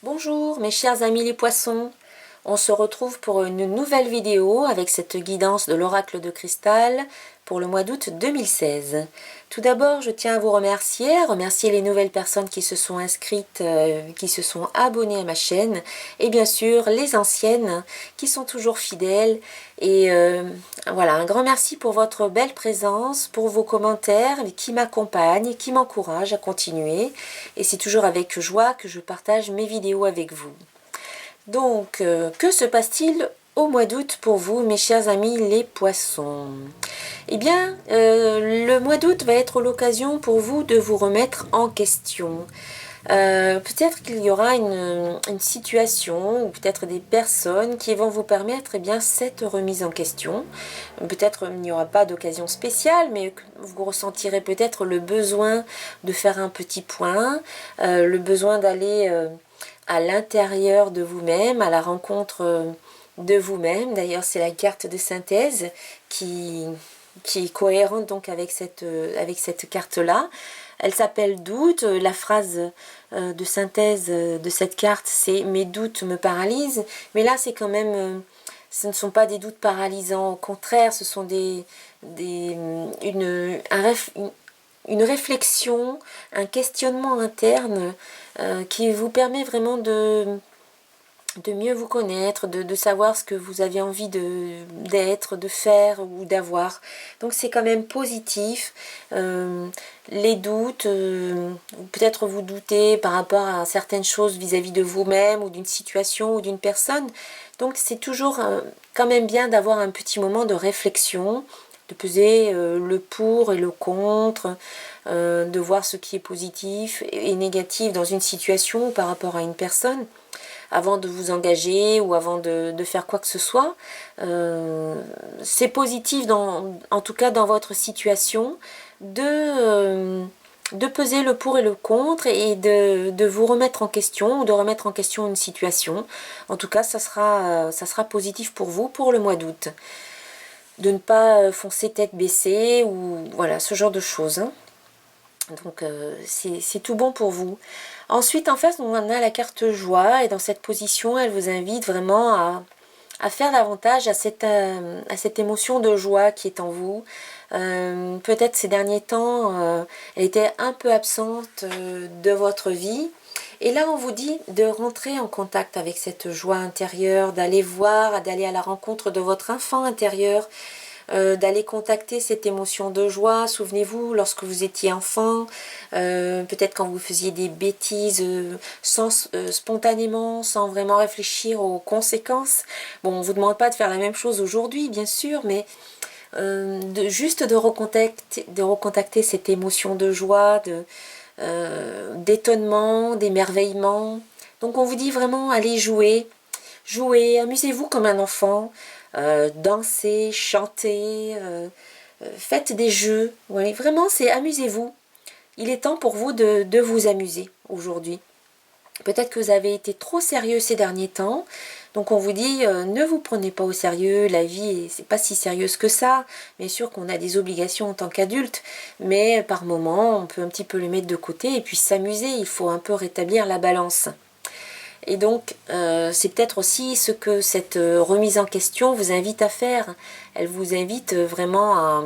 Bonjour mes chers amis les poissons, on se retrouve pour une nouvelle vidéo avec cette guidance de l'oracle de cristal pour le mois d'août 2016. Tout d'abord, je tiens à vous remercier les nouvelles personnes qui se sont inscrites, qui se sont abonnées à ma chaîne, et bien sûr les anciennes qui sont toujours fidèles. Et voilà, un grand merci pour votre belle présence, pour vos commentaires qui m'accompagnent, qui m'encouragent à continuer. Et c'est toujours avec joie que je partage mes vidéos avec vous. Donc, que se passe-t-il au mois d'août pour vous, mes chers amis les poissons? Eh bien, le mois d'août va être l'occasion pour vous de vous remettre en question. Peut-être qu'il y aura une situation ou peut-être des personnes qui vont vous permettre cette remise en question. Peut-être il n'y aura pas d'occasion spéciale, mais vous ressentirez peut-être le besoin de faire un petit point, le besoin d'aller à l'intérieur de vous-même, à la rencontre de vous-même. D'ailleurs, c'est la carte de synthèse qui est cohérente donc avec cette carte-là. Elle s'appelle doute. La phrase de synthèse de cette carte, c'est « Mes doutes me paralysent ». Mais là, c'est quand même... ce ne sont pas des doutes paralysants. Au contraire, ce sont une réflexion, un questionnement interne qui vous permet vraiment de mieux vous connaître, de savoir ce que vous avez envie d'être, de faire ou d'avoir. Donc c'est quand même positif. Les doutes, peut-être vous doutez par rapport à certaines choses vis-à-vis de vous-même ou d'une situation ou d'une personne. Donc c'est toujours quand même bien d'avoir un petit moment de réflexion, de peser le pour et le contre, de voir ce qui est positif et négatif dans une situation par rapport à une personne, avant de vous engager ou avant de faire quoi que ce soit. C'est positif, en tout cas dans votre situation, de peser le pour et le contre et de vous remettre en question ou de remettre en question une situation. En tout cas, ça sera positif pour vous pour le mois d'août. De ne pas foncer tête baissée ou voilà, ce genre de choses. Hein. Donc c'est tout bon pour vous. Ensuite, en face, on a la carte joie et dans cette position, elle vous invite vraiment à faire davantage à cette émotion de joie qui est en vous. Peut-être ces derniers temps, elle était un peu absente de votre vie. Et là, on vous dit de rentrer en contact avec cette joie intérieure, d'aller voir, d'aller à la rencontre de votre enfant intérieur, d'aller contacter cette émotion de joie. Souvenez-vous, lorsque vous étiez enfant, peut-être quand vous faisiez des bêtises spontanément, sans vraiment réfléchir aux conséquences. Bon, on ne vous demande pas de faire la même chose aujourd'hui, bien sûr, mais juste de recontacter cette émotion de joie, d'étonnement, d'émerveillement. Donc on vous dit vraiment, allez jouer, amusez-vous comme un enfant, dansez, chantez, faites des jeux. Ouais, vraiment, c'est amusez-vous. Il est temps pour vous de vous amuser aujourd'hui. Peut-être que vous avez été trop sérieux ces derniers temps. Donc on vous dit, ne vous prenez pas au sérieux, la vie, c'est pas si sérieuse que ça. Bien sûr qu'on a des obligations en tant qu'adulte, mais par moment, on peut un petit peu le mettre de côté et puis s'amuser. Il faut un peu rétablir la balance. Et donc, c'est peut-être aussi ce que cette remise en question vous invite à faire. Elle vous invite vraiment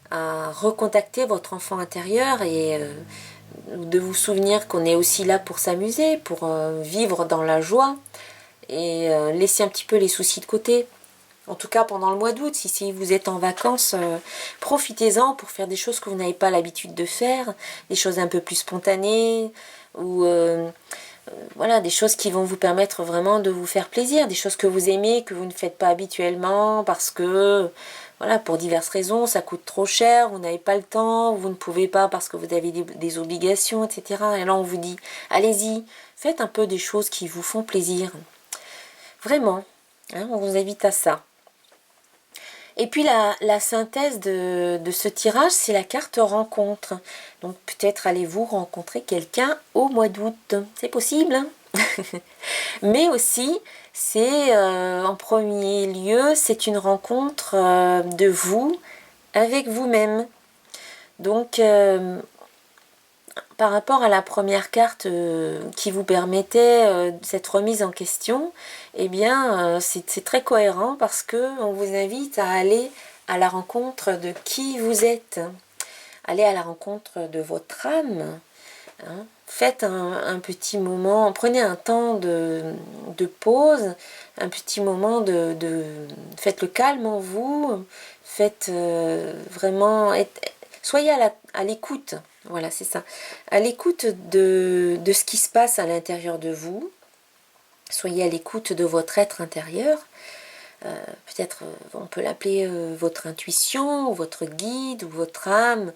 à recontacter votre enfant intérieur et de vous souvenir qu'on est aussi là pour s'amuser, pour vivre dans la joie et laisser un petit peu les soucis de côté. En tout cas pendant le mois d'août, si vous êtes en vacances, profitez-en pour faire des choses que vous n'avez pas l'habitude de faire, des choses un peu plus spontanées ou voilà, des choses qui vont vous permettre vraiment de vous faire plaisir, des choses que vous aimez, que vous ne faites pas habituellement parce que, voilà, pour diverses raisons, ça coûte trop cher, vous n'avez pas le temps, vous ne pouvez pas parce que vous avez des obligations, etc. Et là, on vous dit, allez-y, faites un peu des choses qui vous font plaisir. Vraiment, hein, on vous invite à ça. Et puis la synthèse de ce tirage, c'est la carte rencontre. Donc peut-être allez-vous rencontrer quelqu'un au mois d'août. C'est possible. Hein. Mais aussi, c'est en premier lieu, c'est une rencontre de vous avec vous-même. Donc par rapport à la première carte qui vous permettait cette remise en question, eh bien, c'est très cohérent parce qu'on vous invite à aller à la rencontre de qui vous êtes. Aller à la rencontre de votre âme. Hein. Faites un petit moment, prenez un temps de pause, un petit moment faites le calme en vous, faites vraiment, soyez à l'écoute, voilà c'est ça, à l'écoute de ce qui se passe à l'intérieur de vous, soyez à l'écoute de votre être intérieur, peut-être on peut l'appeler votre intuition, ou votre guide, ou votre âme,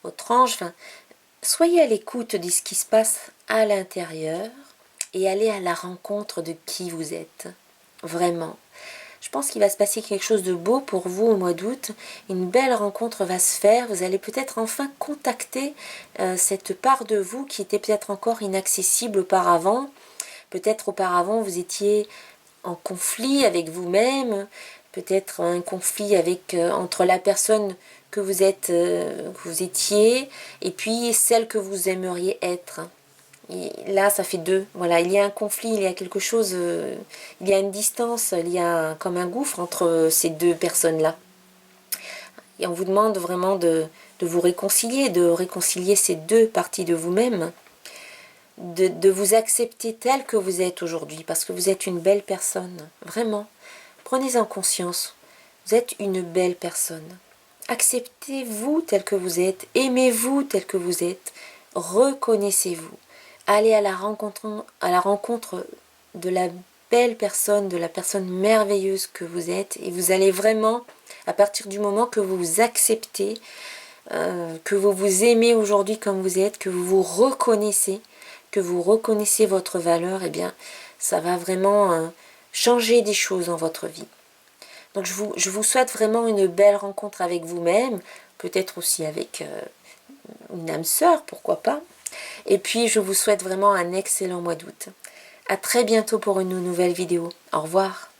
votre ange, enfin, soyez à l'écoute de ce qui se passe à l'intérieur et allez à la rencontre de qui vous êtes. Vraiment. Je pense qu'il va se passer quelque chose de beau pour vous au mois d'août. Une belle rencontre va se faire. Vous allez peut-être enfin contacter cette part de vous qui était peut-être encore inaccessible auparavant. Peut-être auparavant vous étiez en conflit avec vous-même. Peut-être un conflit avec entre la personne que vous étiez et puis celle que vous aimeriez être. Et là, ça fait deux. Voilà, il y a un conflit, il y a quelque chose, il y a une distance, il y a comme un gouffre entre ces deux personnes-là. Et on vous demande vraiment de vous réconcilier, de réconcilier ces deux parties de vous-même, de vous accepter tel que vous êtes aujourd'hui, parce que vous êtes une belle personne, vraiment. Prenez-en conscience, vous êtes une belle personne. Acceptez-vous tel que vous êtes, aimez-vous tel que vous êtes, reconnaissez-vous. Allez à la rencontre de la belle personne, de la personne merveilleuse que vous êtes, et vous allez vraiment, à partir du moment que vous vous acceptez, que vous vous aimez aujourd'hui comme vous êtes, que vous vous reconnaissez, votre valeur, eh bien, ça va vraiment changer des choses dans votre vie. Donc je vous souhaite vraiment une belle rencontre avec vous-même, peut-être aussi avec une âme sœur, pourquoi pas. Et puis je vous souhaite vraiment un excellent mois d'août. À très bientôt pour une nouvelle vidéo. Au revoir.